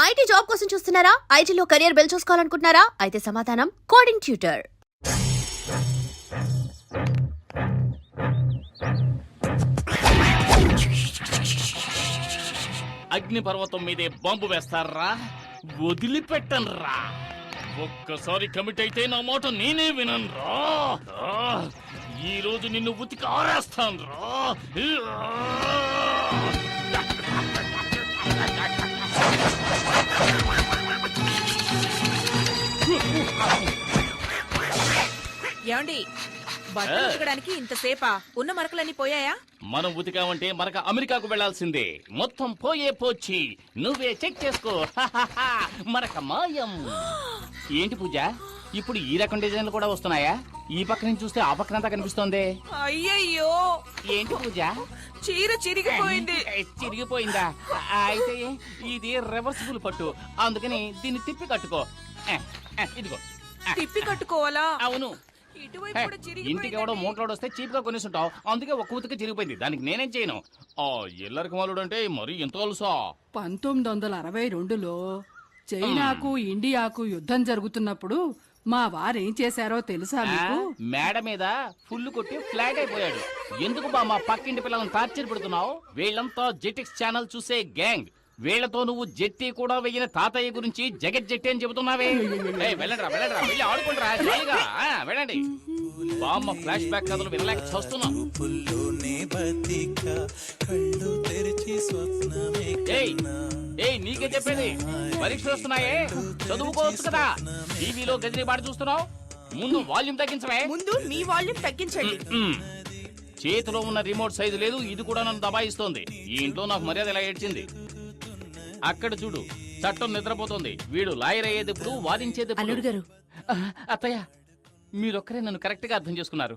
IT job కోసం చూస్తున్నారా? ఐటీలో కెరియర్ బిల్డ్ చూసుకోవాలనుకుంటున్నారా? అయితే సమాధానం కోడింగ్ ట్యూటర్. అగ్ని పర్వతం మీదే బాంబు వేస్తారా? వదిలిపెట్టనురా. ఒక్కసారి కమిట్ అయితే నా మాట నేనే విననురా. ఈ రోజు నిన్ను ఉతికి ఆరేస్తానురా. ఏమండి బట్టలు ఉతకడానికి ఇంతసేపా? ఉన్న మరకలన్నీ పోయాయా? మనం ఉతికామంటే మనక అమెరికాకు వెళ్లాల్సిందే. మొత్తం పోచి నువ్వే చెక్ చేసుకో. మనక మాయం. ఏంటి పూజ, ఇప్పుడు ఈ రకం డిజైన్లు కూడా వస్తున్నాయా? ఈ పక్క నుంచి చూస్తే ఆ పక్కనంతా కనిపిస్తోంది. అయ్యయ్యో, ఏంటి పూజ, చీర చిరిగిపోయింది. చిరిగిపోయిందా? అయితే ఇది రివర్సిబుల్ పట్టు, అందుకని దీన్ని తిప్పి కట్టుకో. ఇదిగో. తిప్పి కట్టుకోవాలా? అవును. ఇటువైపు కూడా ఇంటికి ఎవడో చిరిగిపోయిందండి. మూటలోడు వస్తే చీప్ గా కొనేసుంటావు, అందుకే ఒక్క ఉతికి చిరిగిపోయింది. దానికి నేనేం చేయను. ఆ ఎల్లరికి మాలుడు అంటే మరి ఎంత తెలుసా? 1962లో చైనాకు ఇండియాకు యుద్ధం జరుగుతున్నప్పుడు మా వారేం చేశారో తెలుసా మీకు? మేడ మీద ఫుల్ కొట్టి ఫ్లాట్ అయిపోయాడు. ఎందుకు బా మా పక్కింటి పిల్లలను టార్చర్ పెడుతున్నావు? వీళ్ళంతా జెటిక్స్ ఛానల్ చూసే గ్యాంగ్. వీళ్లతో నువ్వు జెట్టి కూడా వెయ్యిన తాతయ్య గురించి జగత్ జెట్టి అని చెబుతున్నావే. వెళ్ళండి వెళ్ళి ఆడుకుంటారా జాలీగా. వెళ్ళండి. బామ్మ ఫ్లాష్ బ్యాక్ కథలు వినలేక చూస్తున్నాం. నీకే చెప్పేది, పరీక్షలు వస్తున్నాయే, చదువుకోవచ్చు కదా. టీవీలో గదిని పాట చూస్తున్నావు. ముందు వాల్యూమ్ తగ్గించవే. ముందు మీ వాల్యూమ్ తగ్గించండి. చేతిలో ఉన్న రిమోట్ సైజు లేదు, ఇది కూడా నన్ను దబాయిస్తోంది. ఈ ఇంట్లో నాకు మర్యాద ఇలా ఏడ్చింది. అక్కడ చూడు, చట్టం నిద్రపోతోంది. వీడు లాయర్ అయ్యేటప్పుడు వాదించేది. అల్లుడు గారు, అత్తయ్య, మీరొక్కరే నన్ను కరెక్ట్ గా అర్థం చేసుకున్నారు.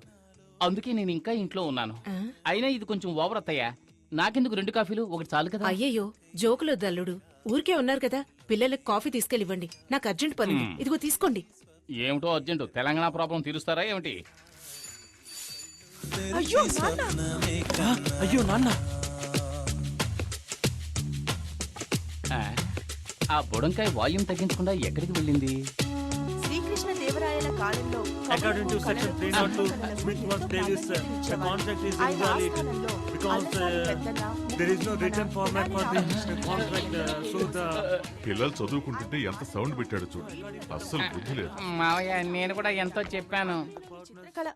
అందుకే నేను ఇంకా ఇంట్లో ఉన్నాను. అయినా ఇది కొంచెం ఓవర్ అత్తయ్య. నాకెందుకు 2 కాఫీలు, ఒకటి చాలు కదా. అయ్యయ్యో, జోకులు అల్లుడు. ఊరికే ఉన్నారు కదా, పిల్లలకి కాఫీ తీసుకెళ్ళివ్వండి. నాకు అర్జెంట్ పని. ఇదిగో తీసుకోండి. ఏమిటో అర్జెంటు, తెలంగాణ ప్రాబ్లం తీరుస్తారా ఏమిటి? అయ్యో నాన్న, ఆ బుడంకాయ వాల్యూమ్ తగ్గించకుండా ఎక్కడికి వెళ్ళింది? శ్రీకృష్ణ దేవరాయల కాలంలో According to section 302, Smith was placed, the contract is invalid because there is no written format for the contract. So the పిల్లలు చదువుకుంటుంటే ఎంత సౌండ్ పెట్టాడు చూడు, అస్సలు బుద్ధి లేదు. మావయ్య, నేను కూడా ఎంతో చెప్పాను. చిత్రకళ.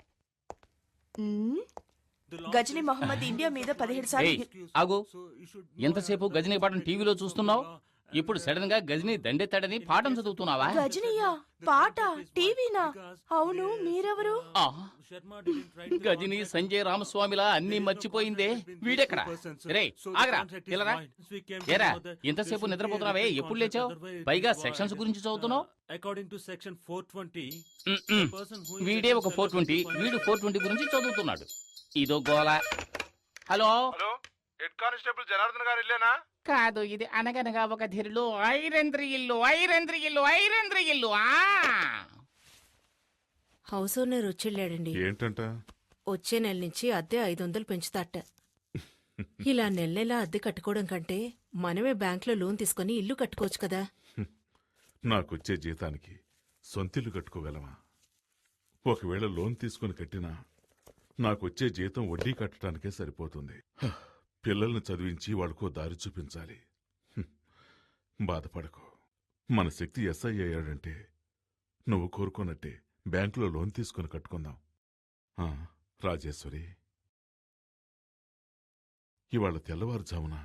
గజనీ మహమ్మద్ ఇండియా మీద 17 సార్లు. ఆగు, ఎంతసేపు గజనీ పాఠం టీవీలో చూస్తున్నావు? ఇప్పుడు సడన్ గా గజనీ దండెత్తాడని పాఠం చదువుతున్నావా? గజనీయా? పాట టీవీనా? అవును, మీరెవరు? గజనీ సంజయ్ రామస్వామిలా అన్ని మర్చిపోయిందే. వీడెక్కడ? రే ఆగరా, ఇలా ఏరా, ఎంతసేపు నిద్రపోతున్నావే? ఎప్పుడు లేచావు? పైగా సెక్షన్స్ గురించి చదువుతున్నావు. according to section 420, వీడే ఒక 420, వీడు 420 గురించి చదువుతున్నాడు. ఇదో గోల. హలో, హెడ్ కానిస్టేబుల్ జనార్దన్ గారు ఇల్లేనా? కాదు, ఇది అనగనగా ఒక ధీరులు ఐరంద్రి ఇల్లు. హౌస్ ఓనర్ వచ్చెళ్ళాడండి. ఏంటంట? వచ్చే నెల నుంచి అద్దె 500 పెంచుతాట. ఇలా నెల అద్దె కట్టుకోవడం కంటే మనమే బ్యాంకులో లోన్ తీసుకుని ఇల్లు కట్టుకోవచ్చు కదా. నాకొచ్చే జీతానికి సొంతిల్లు కట్టుకోగలమా? ఒకవేళ లోన్ తీసుకుని కట్టినా నాకొచ్చే జీతం వడ్డీ కట్టడానికే సరిపోతుంది. పిల్లల్ని చదివించి వాడుకో దారి చూపించాలి. బాధపడకు. మన శక్తి ఎస్ఐ అయ్యాడంటే నువ్వు కోరుకున్నట్టే బ్యాంకులో లోన్ తీసుకుని కట్టుకుందాం. రాజేశ్వరి, ఇవాళ తెల్లవారుజామున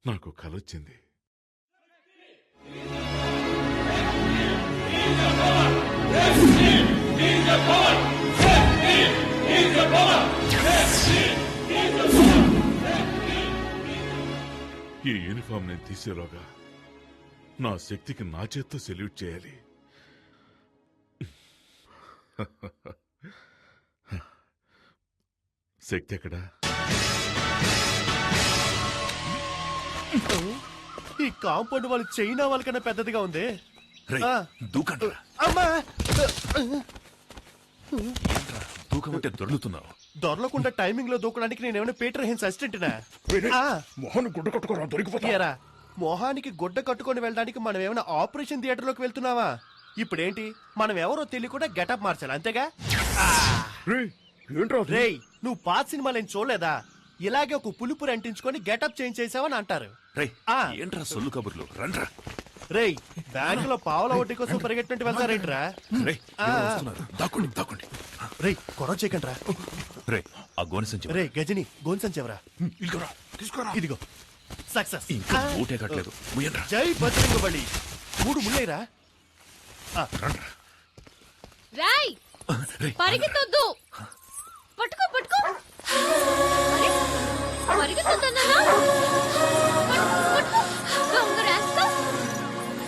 నాకు కలొచ్చింది. ఈ యూనిఫామ్ నేను తీసేలోగా నా శక్తికి నా చేత్తో సెల్యూట్ చేయాలి. శక్తి ఎక్కడా? ఈ కాంపౌండ్ వాళ్ళు చైనా వాళ్ళకన్నా పెద్దదిగా ఉంది. దూకమంటే దొర్లుతున్నావు. దొరలకుండా టైమింగ్ లో దూకడానికి నేనేమైనా పీటర్ హెన్స్ అసిస్టెంట్నా? మొహన్ గుడ్డ కొట్టుకోరా, దొరికిపోతారా? మొహానికి గుడ్డ కట్టుకొని వెళ్ళడానికి మనం ఏమైనా ఆపరేషన్ థియేటర్ లోకి వెళ్తున్నావా? ఇప్పుడేంటి మనం ఎవరో తెలియకుండా గెటప్ మార్చాలి అంతేగా? రేయ్ నువ్వు పాత సినిమాలు ఏం చూడలేదా? ఇలాగే ఒక పులుపురు అంటించుకొని గెటప్ చేంజ్ చేసావని అంటారు. ఆ. ఏంట్రా సొల్లు కబుర్లు రండ్రా. రేయ్ బ్యాంక్ లో పావుల వడ్డీ కోసం పరిగెట్టినట్టు వెళ్తారేంట్రా? దాక్కోండి. రేయ్ గొడవ చేయకండి రా. రే ఆ గోనె సంచి రే గజని గోన్సంచెవరా? తీసుకురా. ఇదిగో సక్సెస్. ఇంకా ఊటే కట్టలేదు. ముయ్యండ్రా. జై బజరంగ బలి. 3 ముళ్ళైరా. రాయ్ పరిగెత్తొద్దు. పట్టుకో పట్టుకో. పరిగెత్తొద్దన్నానా? పట్టుకో. దొంగ రాస్తా.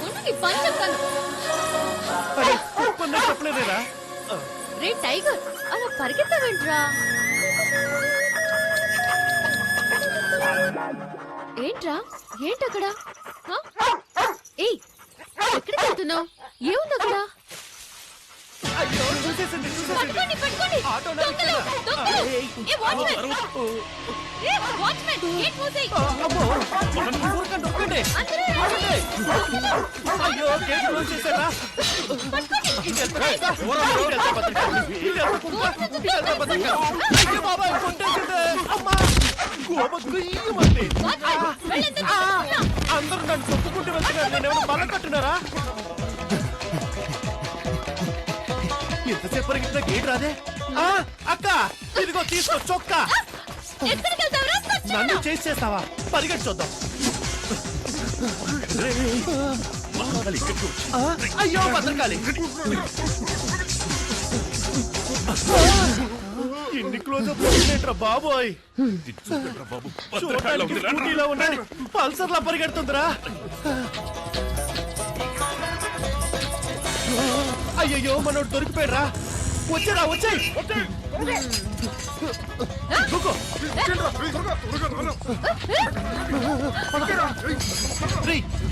ఉండు నీ పని చెప్తాను. అరే ఒప్పందం చెప్పలేదేరా? రే టైగర్ అలా పరిగెత్తవేంట్రా? ఏంట్రా ఏంటక్కడ? ఏయ్ ఎక్కడికి వెళ్తున్నావు? ఏముంది అక్కడ? అయ్యో చూసేసింది. పట్టుకోండి పట్టుకోండి. ఆటో దొంగలు, దొంగలు. A watchman. A watchman gate మూసేయ్. అమ్మో ఊరకండి ఊరకండి. అందరూ రండి. అయ్యో గేట్ క్లోజ్ చేశారా? అయ్యో బాబాయ్ కొట్టేసింది. అమ్మా గోప గుయ్యమంది. వాచ్మెన్ వెళ్ళండి. అందరూ నన్ను తొక్కుకుంటూ వెళ్తున్నారు. నేనేమైనా బలం కట్టున్నారా? ఎంతసేపు పరిగెత్తినా గేట్ రాదే? అక్క ఇదిగో తీసుకో చొక్కా. ఎక్కడికి వెళ్తావురా? నన్ను చేస్తావా? పరిగెట్టి చూద్దాం. అయ్యో భద్రకాళి. ఇన్ని క్లోజప్ ఏంట్రా బాబోయ్? చూడటానికి స్కూటీలో ఉన్నాయి పల్సర్లా పరిగెడుతుందిరా. అయ్యయ్యో మనోడు దొరికిపోయారా? వచ్చారా వచ్చాయి.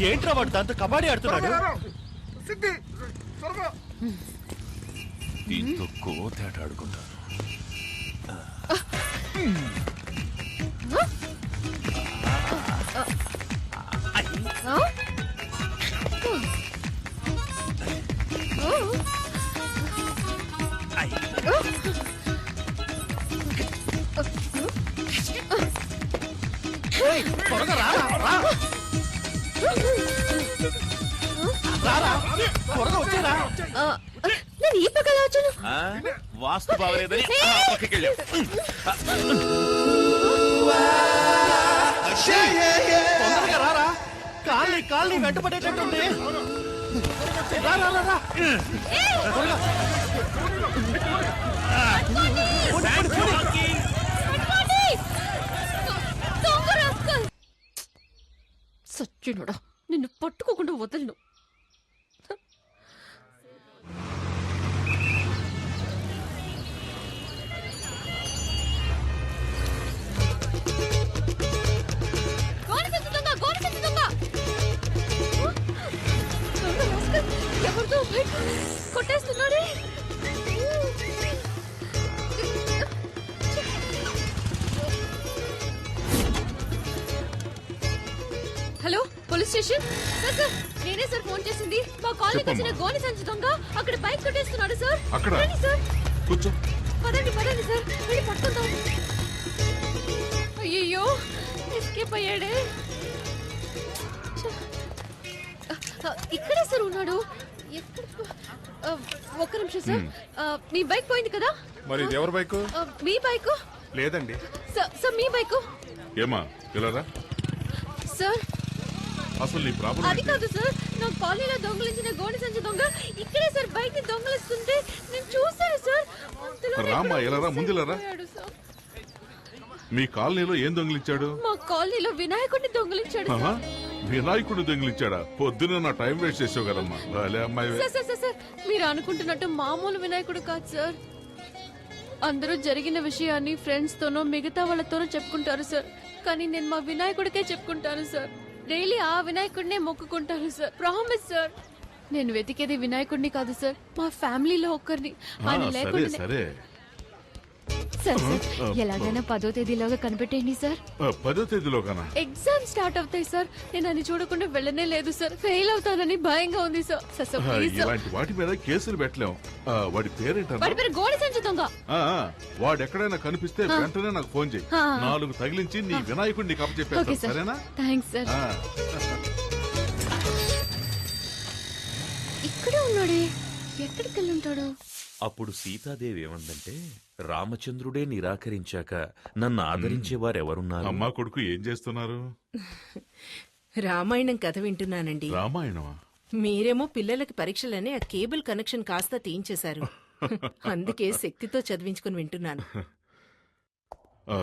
ఏంట్రా వాడు దాంతో కబడ్డీ ఆడుతున్నాడు? దీంతో కోతేట ఆడుకుంటాను. త్వరగా రారా రారా త్వరగా వచ్చారా? నేను ఈ పక్కన వచ్చాను. వాస్తు బాగలేదని పక్కకి వెళ్ళాం. తొందరగా రారా. కాళ్ళని వెంటపడేటట్టుంది. రా రా రా రా. త్వరగా. సచ్చినోడా నిన్ను పట్టుకోకుండా వదలను. ఎవరితో కొట్టేస్తున్నాడే? Hello police station. Sir sir నేనే సార్ ఫోన్ చేసింది. మా కాలనీకి వచ్చిన గోని సంచి దొంగ అక్కడ బైక్ కొట్టేస్తున్నాడు సార్. అక్కడ? రండి సార్. కూర్చో. పదండి సార్ వెళ్ళి పట్టుకుందాం. అయ్యయ్యో ఎస్కేప్ అయ్యాడే. ఇక్కడే సార్ ఉన్నాడు. ఒక్క నిమిషం సార్. మీ బైక్ పోయింది కదా? మరి ఇది ఎవరి బైకు? మీ బైకు లేదండి. సార్ మీ బైకు. ఏమా ఇలా రా. సార్ అసలు నీ ప్రాబ్లం అది కాదు సార్. నా కాలనీలో దొంగలించిన గోని సంచి దొంగ ఇక్కడే సార్ బైక్ ని దొంగలిస్తుంటే నేను చూశాను సార్. రామ్మా ఇలా రా. ముందులా రా. మీ కాలనీలో ఏం దొంగిలించాడు? మా కాలనీలో వినాయకుడిని దొంగలించాడు సార్. ఆహా, వినాయకుడు దొంగిలించాడా? పొద్దున నా టైం వేస్ట్ చేసావు కదమ్మా. భలే అమ్మాయి. సార్ మీరు అనుకుంటున్నట్టు మామూలు వినాయకుడు కాదు సార్. అందరూ జరిగిన విషయాన్ని ఫ్రెండ్స్ తోనో మిగతా వాళ్ళతోనో చెప్పుకుంటారు సార్. కానీ నేను మా వినాయకుడికే చెప్పుకుంటాను సార్. డైలీ ఆ వినాయకుడినే మొక్కుకుంటాను సార్. Promise sir. నేను వెతికేది వినాయకుడిని కాదు సార్, మా ఫ్యామిలీలో ఒక్కరిని. ఆయన సరే లేకుండా సరే సార్ ఎలాగైనా 10వ తేదీలోగా కనిపెట్టేయండి సార్. 10వ తేదీలోగానా? ఎగ్జామ్ స్టార్ట్ అవుతాయి సార్. నేను అని చూడకుండా వెళ్ళనే లేదు సార్. ఫెయిల్ అవుతానని భయంగా ఉంది sir. Sir sir, please sir. ఇలాంటి వాటి మీద కేసులు పెట్టలేం. వాడి పేరేంటన్నా? వాడి పేరు గోడ సంచి దొంగ. వాడు ఎక్కడైనా కనిపిస్తే వెంటనే నాకు ఫోన్ చేయి. 4 తగిలించి నీ వినాయకుడిని నీకు ఓకే అప్పచెప్పేస్తాను, సార్. సరేనా? Thanks sir. ఆ. ఇక్కడే ఉన్నాడే, ఎక్కడికి వెళ్ళి ఉంటాడు? అప్పుడు సీతాదేవి ఏమందంటే రామచంద్రుడే నిరాకరించాక నన్ను ఆదరించేవారెవరున్నారు? అమ్మా కొడుకు ఏం చేస్తున్నారు? రామాయణం కథ వింటున్నానండి. రామాయణమా? మీరేమో పిల్లలకి పరీక్షలని ఆ కేబుల్ కనెక్షన్ కాస్త తీయించేశారు. అందుకే శక్తితో చదివించుకుని వింటున్నాను. ఆ,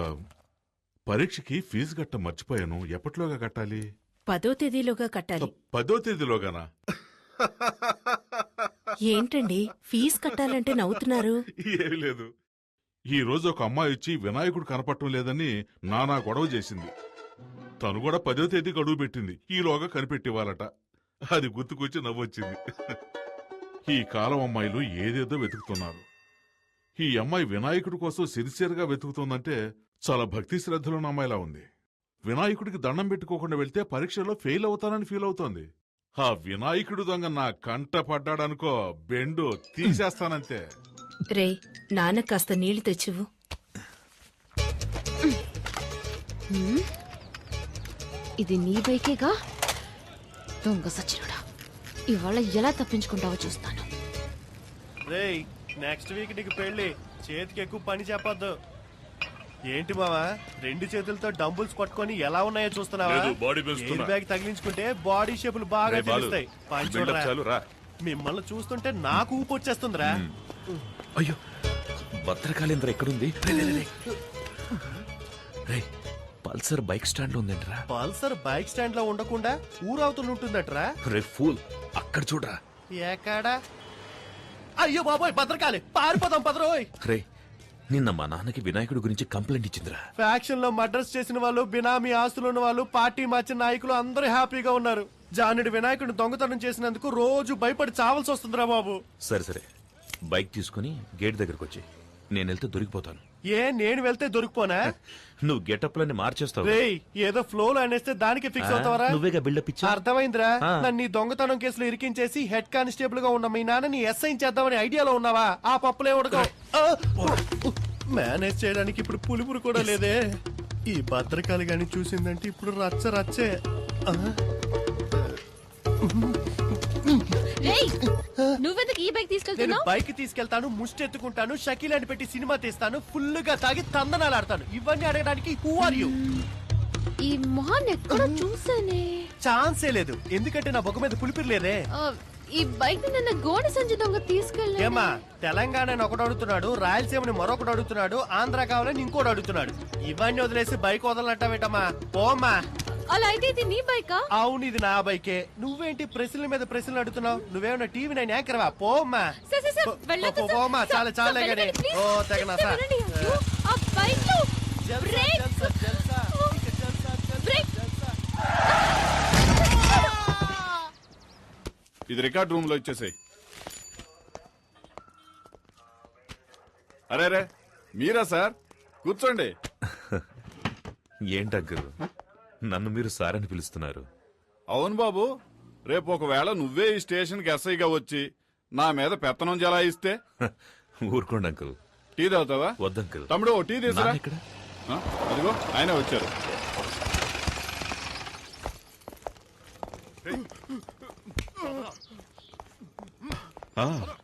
పరీక్షకి ఫీజు కట్ట మర్చిపోయాను. ఎప్పటిలోగా కట్టాలి? 10వ తేదీలోగా కట్టాలి. 10వ తేదీలోగానా? ఏంటండి ఫీజు కట్టాలంటే నవ్వుతున్నారు? ఏమీ లేదు. ఈ రోజు ఒక అమ్మాయి వచ్చి వినాయకుడు కనపడటం లేదని నానా గొడవ చేసింది. తను కూడా 10వ తేదీ గడువు పెట్టింది. ఈలోగా కనిపెట్టేవాలట. అది గుర్తుకొచ్చి నవ్వొచ్చింది. ఈ కాలం అమ్మాయిలు ఏదేదో వెతుకుతున్నారు. ఈ అమ్మాయి వినాయకుడి కోసం సిన్సియర్గా వెతుకుతుందంటే చాలా భక్తి శ్రద్ధలున్న అమ్మాయిలా ఉంది. వినాయకుడికి దండం పెట్టుకోకుండా వెళ్తే పరీక్షలో ఫెయిల్ అవుతానని ఫీల్ అవుతోంది. ఆ వినాయకుడు దొంగ నా కంట పడ్డాడనుకో, బెండు తీసేస్తానంతే. రే నాన్న కాస్త నీళ్లు తెచ్చివు. ఇది నీ బైకేగా? దొంగ సచ్చినుడా, ఇవాళ ఎలా తప్పించుకుంటావో చూస్తాను. రేయ్, నెక్స్ట్ వీక్ నీకు పెళ్లి. చేతికి ఎక్కువ పని చెప్పొద్దు. ఏంటి మావా, 2 చేతులతో డంబుల్స్ పట్టుకొని ఎలా ఉన్నాయో చూస్తున్నావా? లేదు, బాడీ పెంచుతున్నా. ఎయిర్ బ్యాగ్ తగిలించుకుంటే బాడీ షేపులు బాగా రే బాలు, తెలుస్తాయి. పని బిల్డప్ చూడరా. చాలు రా. మిమ్మల్ని చూస్తుంటే నాకు ఊపు వచ్చేస్తుందిరా. అయ్యో భద్రకాళేంద్ర ఎక్కడుంది? రే పల్సర్ బైక్ స్టాండ్ లో ఉందంటరా. పల్సర్ బైక్ స్టాండ్ లో ఉండకుండా ఊరవుతులు ఉంటుందట్రా. రే ఫూల్, అక్కడ చూడరా. ఎక్కడా? అయ్యో బాబోయ్, భద్రకాలి, పారిపోదాం పదరోయ్. రే నిన్న మా నాన్నకి వినాయకుడి గురించి కంప్లైంట్ ఇచ్చిందిరా. ఫ్యాక్షన్ లో మర్డర్స్ చేసిన వాళ్ళు, బినామీ ఆస్తులు ఉన్న వాళ్ళు, పార్టీ మార్చిన నాయకులు అందరూ హ్యాపీగా ఉన్నారు. జానుడి వినాయకుడిని దొంగతనం చేసినందుకు రోజు భయపడి చావాల్సి వస్తుందిరా బాబు. సరే సరే, బైక్ తీసుకుని గేట్ దగ్గరకు వచ్చి, నేను వెళ్తే దొరికిపోతాను. ఏ నేను వెళ్తే దొరికిపోనా? నువ్వు గెటప్లన్నీ మార్చేస్తావు. రేయ్, ఏదో ఫ్లో లో అనేస్తే దానికి ఫిక్స్ అవుతావరా? నువ్వేగా బిల్డప్ ఇచ్చా. అర్థమైందిరా. నన్ను ఈ దొంగతనం కేసులో ఇరికించేసి హెడ్ కానిస్టేబుల్ గా ఉన్న మీ నాన్నని ఎస్ఐ చేద్దామని ఐడియాలో ఉన్నావా? ఆ పప్పులే ఉడకవు. మేనేజ్ చేయడానికి ఇప్పుడు పులుపురు కూడా లేదే. ఈ భద్రకాలి గాని చూసిందంటే ఇప్పుడు రచ్చ రచ్చే. నువ్వెందుకు ఈ బైక్ నేను తీసుకెళ్తున్నావు? బైక్ తీసుకెళ్తాను, ముష్టెత్తుకుంటాను, షకీలాని పెట్టి సినిమా తీస్తాను, ఫుల్ గా తాగి తందనాలాడతాను. ఇవన్నీ అడగడానికి హూ ఆర్ యూ? ఈ మొహాన్ని ఎక్కడ చూసానే? ఛాన్సే లేదు, ఎందుకంటే నా బొగ్గ మీద పులిపిరి లేదే. ఈ బైక్ నిన్న గోడ సంచి దొంగ తీసుకెళ్ళా. ఏమా, తెలంగాణని ఒకడు అడుగుతున్నాడు, రాయలసీమని మరొకడు అడుగుతున్నాడు, ఆంధ్ర కావాలని ఇంకోటి అడుగుతున్నాడు. ఇవన్నీ వదిలేసి బైక్ వదలనట్టవేటమ్మా? పోమ్మా. అలా అయితే ఇది నీ బైకా? అవును, ఇది నా బైకే. నువ్వేంటి ప్రశ్నల మీద ప్రశ్నలు అడుగుతున్నావు? నువ్వేమన్నా టీవీ నైన్ యాంకర్వా? పోమ్మా. సార్, సార్, సార్, వెళ్ళొద్దు సార్. పోమ్మా, చాలా చాలా సార్, గానీ. వెళ్ళండి, ఓ ప్లీజ్. తెగనా సార్, వెళ్ళండి. అయ్యో, ఆ బైక్ లో బ్రేక్. బ్రేక్. ఇది రికార్డ్ రూమ్ లో ఇచ్చేసాయి. అరే రే, మీరా సార్? కూర్చోండి. ఏంటగ్గురు, నన్ను మీరు సార్ అని పిలుస్తున్నారు? అవును బాబు, రేపు ఒకవేళ నువ్వే ఈ స్టేషన్ కి ఎస్ఐగా వచ్చి నా మీద పెత్తనం జలాయిస్తే? ఊరుకోండి అంకుల్. టీ తాగుతావా? వద్దంకుల్. తమ్ముడు, ఓ టీ తీసురా. నాన్న ఎక్కడ? అదిగో ఆయన వచ్చారు.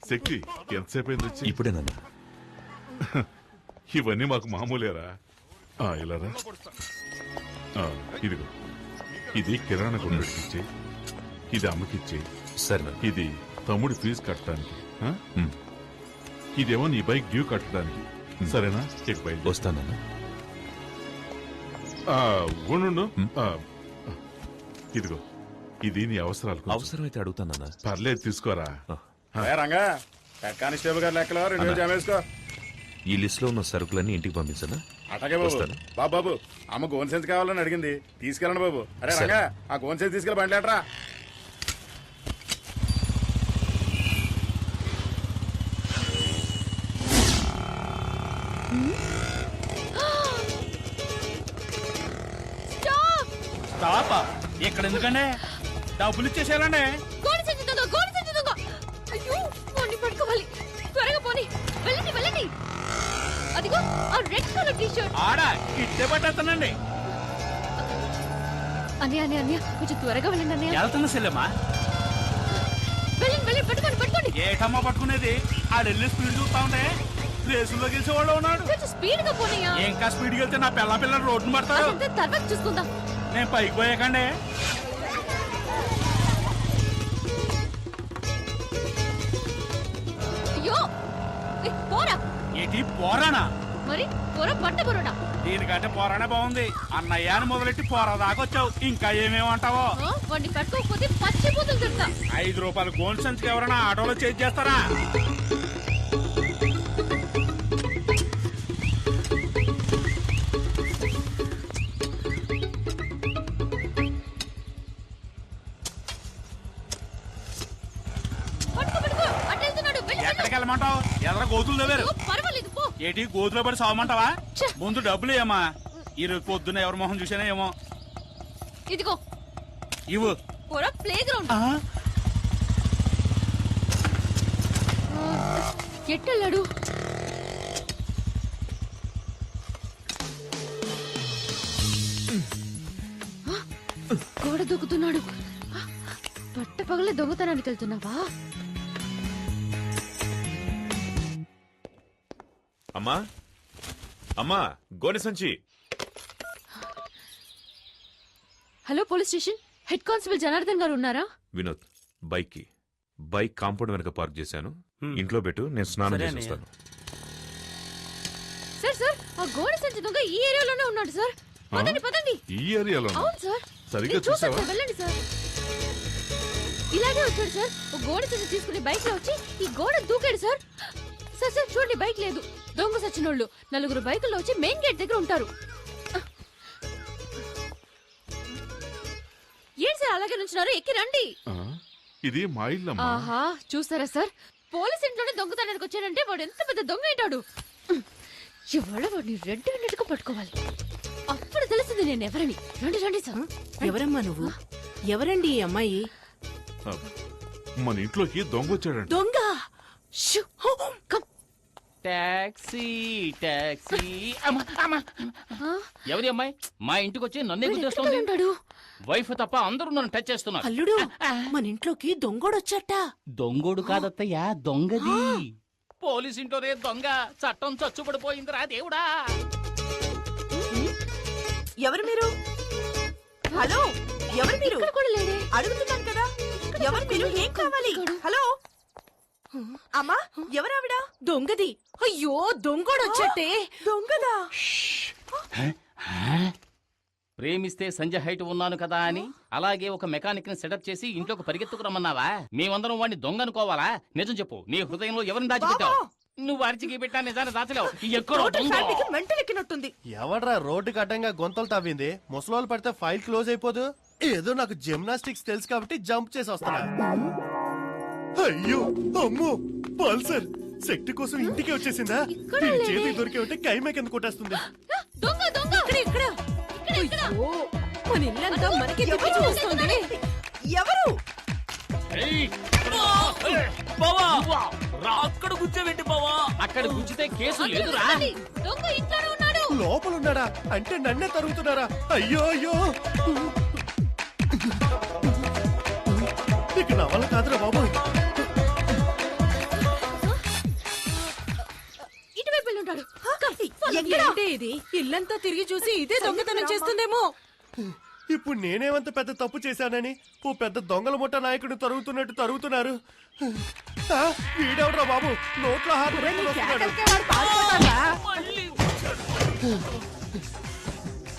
శక్తి, ఎంతసేపు అయింది వచ్చి? ఇప్పుడే నాన్న. ఇవన్నీ మాకు మామూలేరా. ఇలారా. ఇదిగో, ఇది కిరాణా కొనుక్కిచ్చే, ఇది అమ్మకిచ్చే. సరే నాన్న. ఇది తమ్ముడి ఫీజు కట్టడానికి, ఇదేమో నీ బైక్ డ్యూ కట్టడానికి. సరేనా? చెక్ బైక్ వస్తానన్నా. ఉండు. ఇదిగో, ఇది నీ అవసరాలకు. అవసరమైతే అడుగుతానన్నా. పర్లేదు, తీసుకోరా. రంగా, హెడ్ కానిస్టేబుల్ గారు లెక్కలో 2 జమ వేసుకో. ఈ లిస్ట్ లో ఉన్న సరుకులన్నీ ఇంటికి పంపించనా? అటకే బాబు. వస్తాను. బాబు, అమ్మ గోన్ సెన్స్ కావాలని అడిగింది, తీసుకెళ్ళండి బాబు. అరే సరే. రంగా, ఆ గోన్ సెన్స్ తీసుకెళ్ళి బండిలేట్రా. స్టాప్ ఇక్కడ ఎందుకండి డబ్బులు ఇచ్చేసేయాలండి. గోడ సంచి దొంగ, గోడ సంచి దొంగ. అయ్యో, వాడిని పట్టుకోవాలి. త్వరగా పోనీ. వెళ్ళండి, వెళ్ళండి. అదిగో ఆ రెడ్ కలర్ టీ షర్ట్. ఆడ ఇట్టే పట్టేస్తానండి. అన్నయ్య కొంచెం త్వరగా వెళ్ళండి అన్నయ్య. వెళ్తున్నా సెల్లమ్మా. వెళ్ళండి, వెళ్ళండి, పట్టుకోండి, పట్టుకోండి. ఏటమ్మా పట్టుకునేది? ఆడెళ్ళి స్పీడ్ చూస్తా ఉంటే రేసుల్లో గెలిచేవాళ్ళు ఉన్నాడు. కొంచెం స్పీడ్ గా పోనీయా. ఇంకా స్పీడ్కి వెళ్తే నా పిల్లలు రోడ్డును పడతారు. అదంతా తర్వాత చూసుకుందాం. నేను పైకి పోయాకండి. అయ్యో, ఏ, పోరా. ఏంటి పోరానా? మరి పోరా, పట్ట పోరాడా. దీనికంటే పోరానే బాగుంది. అన్నయ్య అని మొదలెట్టి పోరా దాకా వచ్చావు. ఇంకా ఏమేమంటావో. వాడిని పట్టుకోకపోతే పచ్చి బూతులు తిడతా. 5 రూపాయలు గోల్డ్ సంచికి ఎవరైనా ఆటోలో చేంజ్ చేస్తారా? పట్టుకో, పట్టుకో. అటు వెళ్తున్నాడు. వెళ్ళు, వెళ్ళు. ఎక్కడికి వెళ్ళమంటావు? ఎదర గోతులు తవ్వారు. అయ్యో, పర్వాలేదు, పో. ఏంటి గోతులో పడి సావమంటావా? ఛ. ముందు డబ్బులు ఏమా? ఈరోజు పొద్దున్న ఎవరి మొహం చూసానే ఏమో. ఇదిగో ఇవ్వు. పోరా, ప్లే గ్రౌండ్. ఎట్టెళ్ళాడు? గోడ దూకుతున్నాడు. పట్ట పగలే దొంగతనానికి వెళ్తున్నావా? అమ్మా అమ్మా గోనె సంచి. Hello, police station. Head constable Janardhan గారు ఉన్నారా? వినోద్, బైక్ కాంపౌండ్ వెనక పార్క్ చేశాను. ఇంట్లో పెట్టు, నేను స్నానం చేసి వస్తాను. సార్, ఆ గోడ సంచి దొంగ ఈ ఏరియాలోనే ఉన్నాడు సార్. పదండి, పదండి. ఈ ఏరియాలో అవును సార్. సరిగ్గా నేను చూసాను చూసావా? సార్, వెళ్ళండి సార్. ఇలాగే వచ్చాడు సార్. ఒక గోడ సంచి తీసుకుని బైక్ లో వచ్చి ఈ గోడ దూకాడు సార్. సార్ చూడండి, బైక్ లేదు. దొంగ సచ్చినోళ్ళు 4 బైకుల్లో వచ్చి మెయిన్ గేట్ దగ్గర ఉంటారు. ఏం సార్ అలాగే నుంచున్నారు? ఎక్కి రండి. ఇది మా ఇల్లమ్మా. ఆహా, చూసారా సార్, పోలీస్ ఇంట్లోనే దొంగతనానికి వచ్చాడంటే వాడు ఎంత పెద్ద దొంగ ఏంటాడు. ఇవాళ వాడిని రెడ్ హ్యాండెడ్గా పట్టుకోవాలి. అప్పుడు తెలిసింది నేను ఎవరని. రండి, రండి సార్. ఎవరమ్మా నువ్వు? ఎవరండి ఈ అమ్మాయి? మన ఇంట్లోకి దొంగ వచ్చాడంట. దొంగ? Shoe, come. Taxi taxi. అమ్మా, అమ్మా. ఎవరి అమ్మాయి మా ఇంటికి వచ్చి నన్నే వీడు గుర్తొస్తుంది? ఎక్కడ ఉంటాడు? వైఫ్ తప్ప అందరూ నన్ను టచ్ చేస్తున్నారు. అల్లుడు, మన ఇంట్లోకి దొంగోడొచ్చట. దొంగోడు కాదత్తయ్యా, దొంగది. పోలీస్ ఇంటోనే దొంగ. చట్టం చచ్చుబడిపోయిందిరా దేవుడా. ఎవరు మీరు? హలో, ఎవరు మీరు? ఇక్కడ కూడా లేడే. అడుగుతున్నాను కదా, ఎవరు మీరు? ఏం కావాలి? హలో అమ్మా, ఎవరావిడ? దొంగది. అయ్యో, దొంగోడొచ్చటే. దొంగదా? ప్రేమిస్తే సంజయ్ హైట్ ఉన్నాను కదా అని అలాగే ఒక మెకానిక్ ని సెటప్ చేసి ఇంట్లోకి పరిగెత్తుకు రమ్మన్నావా? మేమందరం వాడిని దొంగ అనుకోవాలా? నిజం చెప్పు, నీ హృదయంలో ఎవరిని దాచిపెట్టావు? నువ్వు అరిచికి పెట్టా నిజాన్ని దాచలేవు. ఎక్కడో టోటల్ ఫ్యామిలీకి మెంటల్ ఎక్కినట్టుంది. ఎవడ్రా రోడ్డుకి అడ్డంగా గొంతలు తవ్వింది? ముసలోళ్ళు పడితే ఫైల్ క్లోజ్ అయిపోదు. ఏదో నాకు జిమ్నాస్టిక్స్ తెలుసు కాబట్టి జంప్ చేసి వస్తున్నా. అయ్యో, అమ్మో, పల్సర్ శక్తి కోసం ఇంటికి వచ్చేసిందా? ఇక్కడ దీని లేదే. చేతికి దొరికే ఉంటే కైమే కింద కొట్టేస్తుంది. దొంగ, దొంగ. ఇక్కడ. అయ్యో, మన ఇల్లంతా మనకి తిప్పి ఎవరు? చూస్తుంది. ఎవరు? అక్కడ గుచ్చేవేంటి బావా? అక్కడ గుచ్చితే కేసు లేదురా. రండి, దొంగ ఇంట్లోనే ఉన్నాడు. లోపల ఉన్నాడా? అంటే నన్నే తరుగుతున్నారా? అయ్యో అయ్యో, ఇక నా వల్ల కాదురా బాబు. ఇటువైపు వెళ్ళి ఉంటాడు. ఏంటే ఇది? ఇల్లంతా తిరిగి చూసి ఇదే దొంగతనం చేస్తుందేమో. ఇప్పుడు నేనేమంత పెద్ద తప్పు చేశానని ఓ పెద్ద దొంగల ముఠా నాయకుడు తరుగుతున్నట్టు తరుగుతున్నారు. ఆ, వీడెవడ్రా బాబు? నోట్లో హార్ట్ వస్తున్నాడు.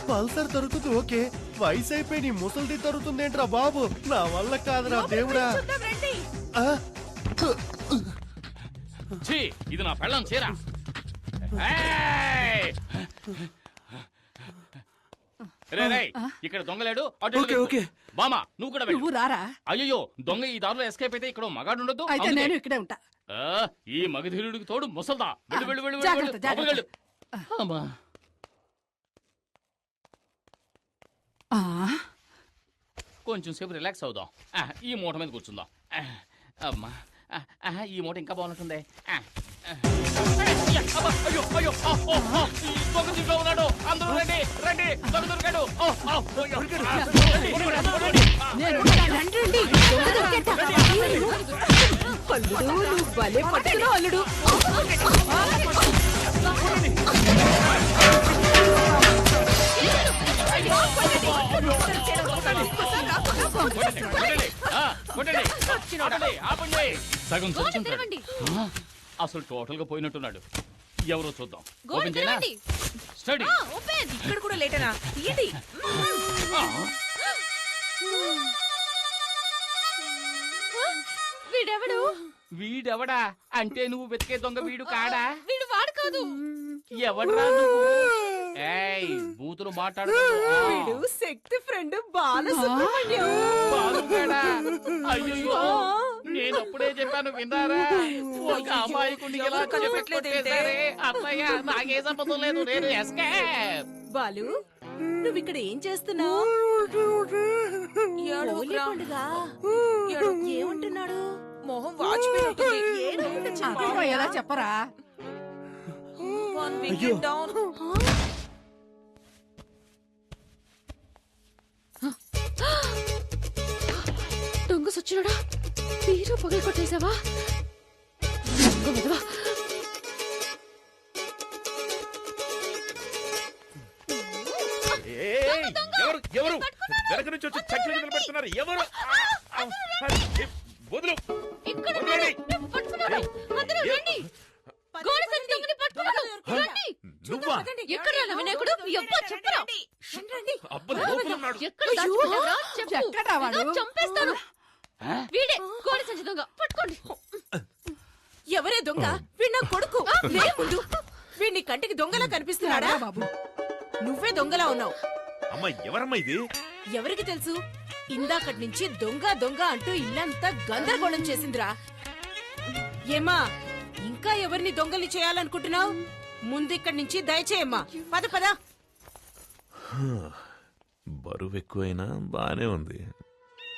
పల్సర్ తరుగుతుంది ఓకే, వయసు అయిపోయి నీ ముసలిది తరుగుతుందేంట్రా బాబు? నా వల్ల కాదురా దేవుడా. చూద్దాం, రండి. ఆ, ఛీ, ఇది నా పెళ్ళం చీర. ఇక్కడ దొంగలేడు. బామా, నువ్వు కూడా వెళ్ళు. నువ్వు రారా. అయ్యో, దొంగ ఈ దారిలో ఎస్కేప్ అయితే ఇక్కడ మగాడు ఉండొద్దు. అయితే అందుకే. నేను ఇక్కడే ఉంటా. ఈ మగధీరుడికి తోడు ముసల్దా. వెళ్ళు, వెళ్ళు, వెళ్ళు, జాగ్రత్త, వెళ్ళు, జాగ్రత్త. వెళ్ళు. అమ్మా. ఆ, కొంచెం సేపు రిలాక్స్ అవుదాం. ఈ మూట మీద కూర్చుందాం. అమ్మా, ఈ మూట ఇంకా బాగుంటుంది. అయ్యో అయ్యో, ఈ దొంగ దీంట్లో ఉన్నాడు. అందరూ రండి రండి, దొంగ దొరికాడు. భలే పట్టుకున్నావు అల్లుడు. సగం చచ్చుంటాడు. అసలు టోటల్ గా పోయినట్టున్నాడు. ఎవరో చూద్దాం. ఓపెన్ చేయనా? స్టడీ. ఇక్కడ కూడా లేటనా? తీయండి. వీడెవడు? వీడెవడా అంటే నువ్వు వెతికే దొంగ వీడు కాడా? వీడు వాడు కాదు. ఎవడ్రా నువ్వు? ఏయ్, బూతులు మాట్లాడు. శక్తి ఫ్రెండ్ బాలసుబ్రహ్మణ్యం. బాలుగాడా? అయ్యో, నేను అప్పుడే చెప్పాను విన్నారా? ఒక అమాయకుడిని ఎలా కొట్టేశారే. అత్తయ్య, నాకే సంబంధం లేదు. నేను ఎస్కేప్. బాలు, నువ్వు ఇక్కడ ఏం చేస్తున్నావు? ఏమంటున్నాడు? మొహం వాచిపోయి ఎలా చెప్పరా? దొంగ సచ్చినోడా, బీరు పగలు కొట్టేశావా? ఎవరు ఎవరు వెనక నుంచి వచ్చి చక్కెర నిలబడుతున్నారు? ఎవరు? వదులు. నువ్వా? వినాయకుడు చంపేస్తాను. వీడే గోడ సంచి దొంగ. పట్టుకోండి. ఎవరే దొంగ? వీడు కొడుకు. ముందు వీడిని కంటికి దొంగలా కనిపిస్తున్నాడా? బాబు, నువ్వే దొంగలా ఉన్నావు. అమ్మ, ఎవరమ్మా ఇది? ఎవరికి తెలుసు? ఇందాకటి నుంచి దొంగ దొంగ అంటూ ఇల్లంతా గందరగోళం చేసిందిరా. ఏమా, ఇంకా ఎవరిని దొంగల్ని చేయాలనుకుంటున్నావు? ముందిక్కడి నుంచి దయచేయమ్మా. పద పద. బరువు ఎక్కువైనా బానే ఉంది.